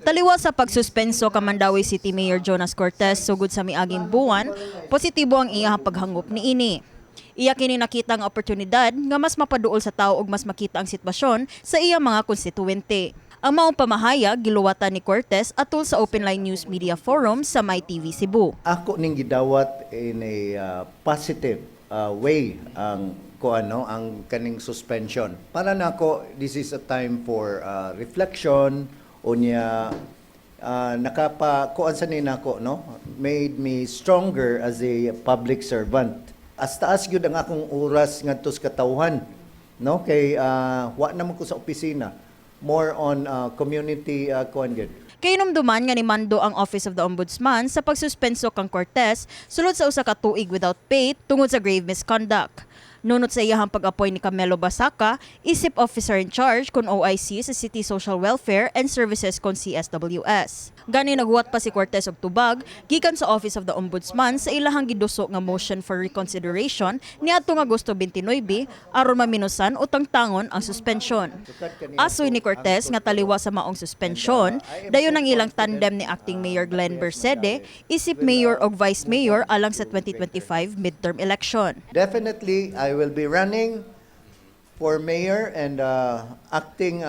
Taliwa sa pagsuspenso ka Mandaue City Mayor Jonas Cortes sugod sa miaging buwan, positibo ang iyang paghangop niini. Iya kini nakita ang oportunidad nga mas mapaduol sa tao ug mas makita ang sitwasyon sa iyang mga konstituwente. Ang maong pamahayag giluwatan ni Cortes atul sa Open Line News Media Forum sa MyTV Cebu. Ako ning gidawat in a positive way ang ang kaning suspension. Para nako, this is a time for reflection unya nakapakuan sa nako made me stronger as a public servant. As taas gyud ang akong oras ngadto sa katawhan kay wa naman ko sa opisina, more on community kuan gyud. Kainomduman nga ni Mando ang Office of the Ombudsman sa pagsuspenso kang Cortes sulod sa usa ka tuig without pay tungod sa grave misconduct. Nunot sa iyahang pag-apoy ni Camelo Basaka, isip officer in charge kun OIC sa City Social Welfare and Services kon CSWS. Gani naghuwat pa si Cortes og tubag gikan sa Office of the Ombudsman sa ilahang giduso nga motion for reconsideration niadtong Agosto 29 aron maminusan o tangtangon ang suspension. Asoy ni Cortes nga taliwa sa maong suspension, dayon ang ilang tandem ni Acting Mayor Glenn Bercede, isip mayor og vice mayor alang sa 2025 midterm election. Definitely, I will be running for mayor and acting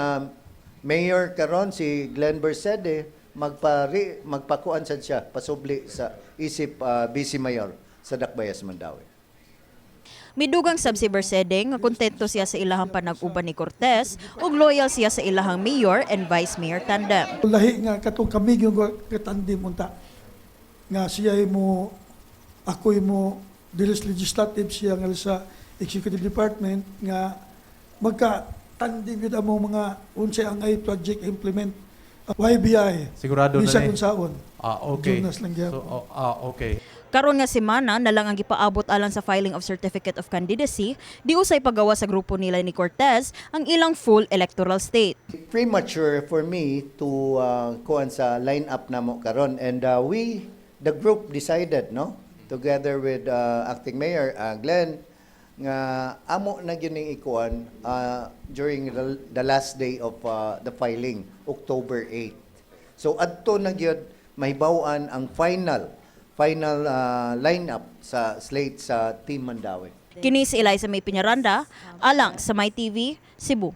mayor karon si Glenn Bercede magpakuan sad siya pasubli sa isip vice mayor sa Dakbayas Mandaue. Midugang sab si Bercede nga kontento siya sa ilahang panag-uban ni Cortes ug loyal siya sa ilahang mayor and vice mayor tandem. Lahi nga katong kami yung katandem unta nga siya mo ako'y mo dilis legislative siya nga sa executive department nga magka-tandem yun ang mga unsay ang ay project implement YBI. Sigurado na ni. Saon. Okay. Jonas lang gyapon. So, okay. Karon nga semana na lang ang gipaabot alang sa filing of Certificate of Candidacy, di usay paggawa sa grupo nila ni Cortes ang ilang full electoral state. Premature for me to kuan sa lineup namo karon, and the group decided together with Acting Mayor Glenn nga amo na gining ikuan during the last day of the filing, October 8. So adto na gyud mahibaw-an ang final lineup sa slate sa Team Mandaue. Kini si Elaiza Penaranda, alang sa MyTV, Cebu.